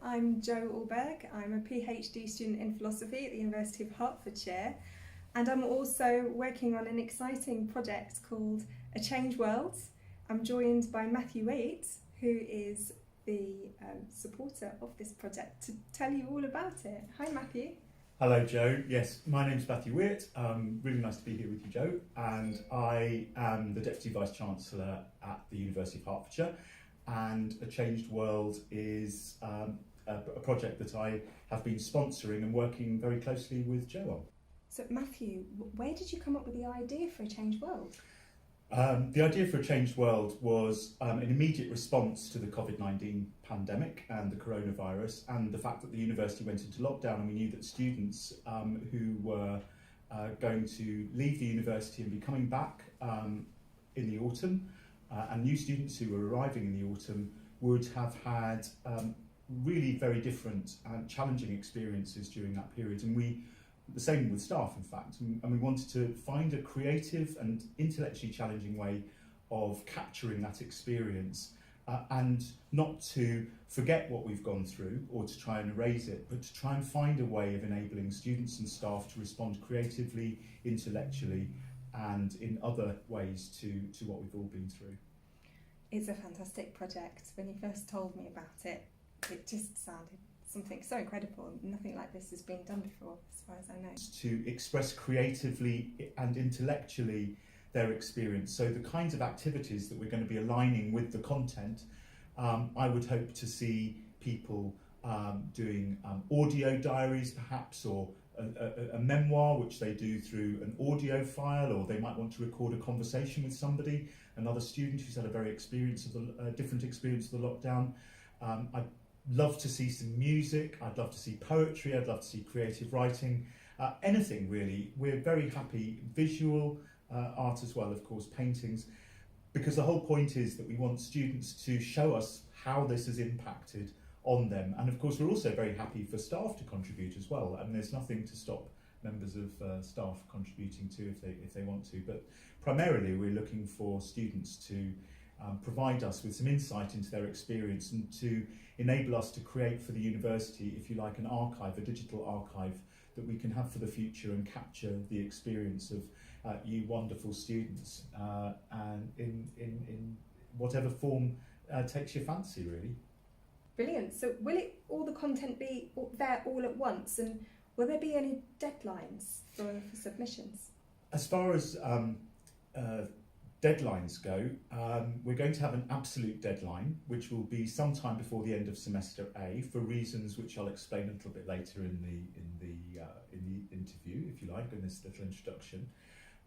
I'm Jo Ahlberg. I'm a PhD student in philosophy at the University of Hertfordshire, and I'm also working on an exciting project called A Changed World. I'm joined by Matthew Weait, who is the supporter of this project, to tell you all about it. Hi Matthew. Hello Jo, yes, my name's Matthew Weait. Really nice to be here with you, Jo, and I am the Deputy Vice-Chancellor at the University of Hertfordshire, and A Changed World is a project that I have been sponsoring and working very closely with Jo on. So Matthew, where did you come up with the idea for A Changed World? The idea for A Changed World was an immediate response to the COVID-19 pandemic and the coronavirus, and the fact that the university went into lockdown, and we knew that students who were going to leave the university and be coming back in the autumn, and new students who were arriving in the autumn would have had really very different and challenging experiences during that period. And the same with staff, in fact, and we wanted to find a creative and intellectually challenging way of capturing that experience and not to forget what we've gone through or to try and erase it, but to try and find a way of enabling students and staff to respond creatively, intellectually, and in other ways to what we've all been through. It's a fantastic project. When you first told me about it, it just sounded something so incredible. Nothing like this has been done before, as far as I know. To express creatively and intellectually their experience. So the kinds of activities that we're going to be aligning with the content, I would hope to see people doing audio diaries perhaps, or a memoir which they do through an audio file, or they might want to record a conversation with somebody, another student who's had a very different experience of the lockdown. I'd love to see some music, I'd love to see poetry, I'd love to see creative writing, anything really. We're very happy, visual art as well, of course, paintings, because the whole point is that we want students to show us how this has impacted on them. And of course, we're also very happy for staff to contribute as well, and there's nothing to stop members of staff contributing too if they want to. But primarily we're looking for students to provide us with some insight into their experience and to enable us to create for the university, if you like, an archive, a digital archive that we can have for the future and capture the experience of you wonderful students and in whatever form takes your fancy, really. Brilliant. So will all the content be there all at once, and will there be any deadlines for submissions? As far as deadlines go, we're going to have an absolute deadline, which will be sometime before the end of semester A, for reasons which I'll explain a little bit later in the interview, if you like, in this little introduction.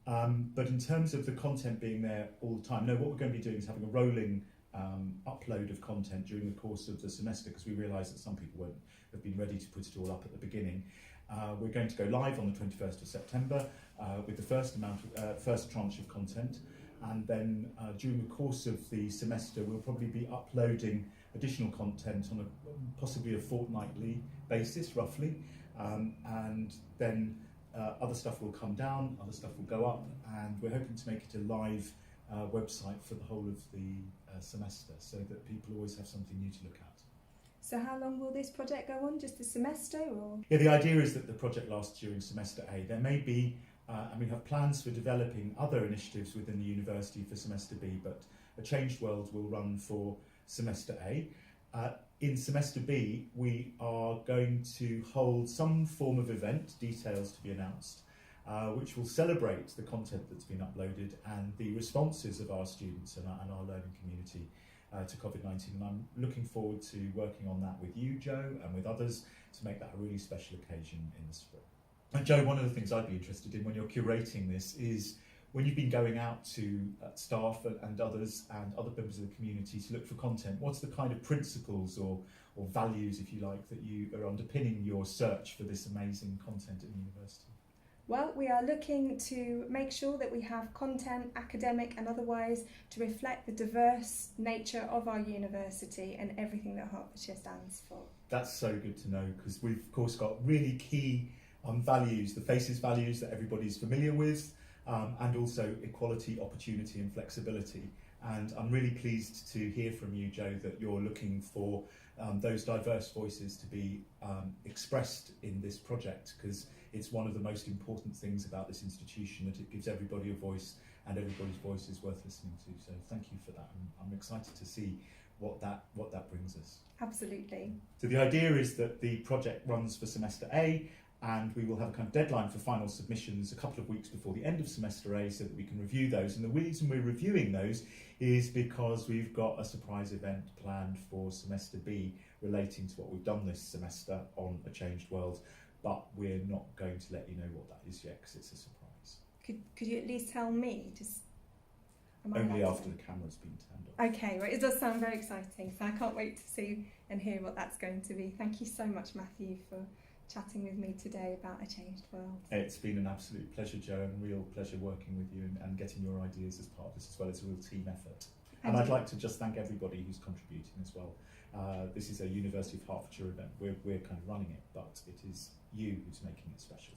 But in terms of the content being there all the time, no, what we're going to be doing is having a rolling upload of content during the course of the semester, because we realise that some people won't have been ready to put it all up at the beginning. We're going to go live on the 21st of September with the first tranche of content. And then during the course of the semester, we'll probably be uploading additional content on possibly a fortnightly basis, roughly. And then other stuff will come down, other stuff will go up, and we're hoping to make it a live website for the whole of the semester, so that people always have something new to look at. So how long will this project go on? Just a semester, or? Yeah, the idea is that the project lasts during semester A. There may be and we have plans for developing other initiatives within the university for semester B, but A Changed World will run for semester A. In semester B, we are going to hold some form of event, details to be announced, which will celebrate the content that's been uploaded and the responses of our students and our learning community to COVID-19. And I'm looking forward to working on that with you, Jo, and with others to make that a really special occasion in the spring. And Jo, one of the things I'd be interested in when you're curating this is when you've been going out to staff and others and other members of the community to look for content, what's the kind of principles or values, if you like, that you are underpinning your search for this amazing content at the university? Well, we are looking to make sure that we have content, academic and otherwise, to reflect the diverse nature of our university and everything that Hertfordshire stands for. That's so good to know, because we've of course got really key values, the FACES values that everybody's familiar with, and also equality, opportunity and flexibility. And I'm really pleased to hear from you, Joe, that you're looking for those diverse voices to be expressed in this project, because it's one of the most important things about this institution, that it gives everybody a voice, and everybody's voice is worth listening to. So thank you for that. I'm excited to see what that brings us. Absolutely. So the idea is that the project runs for semester A, and we will have a kind of deadline for final submissions a couple of weeks before the end of semester A, so that we can review those. And the reason we're reviewing those is because we've got a surprise event planned for semester B relating to what we've done this semester on A Changed World, but we're not going to let you know what that is yet, because it's a surprise. Could you at least tell me? Only after the camera's been turned off. Okay, well, it does sound very exciting, so I can't wait to see and hear what that's going to be. Thank you so much, Matthew, for chatting with me today about A Changed World. It's been an absolute pleasure, Joe, and real pleasure working with you and getting your ideas as part of this as well. It's a real team effort. And I'd like to just thank everybody who's contributing as well. This is a University of Hertfordshire event. We're kind of running it, but it is you who's making it special.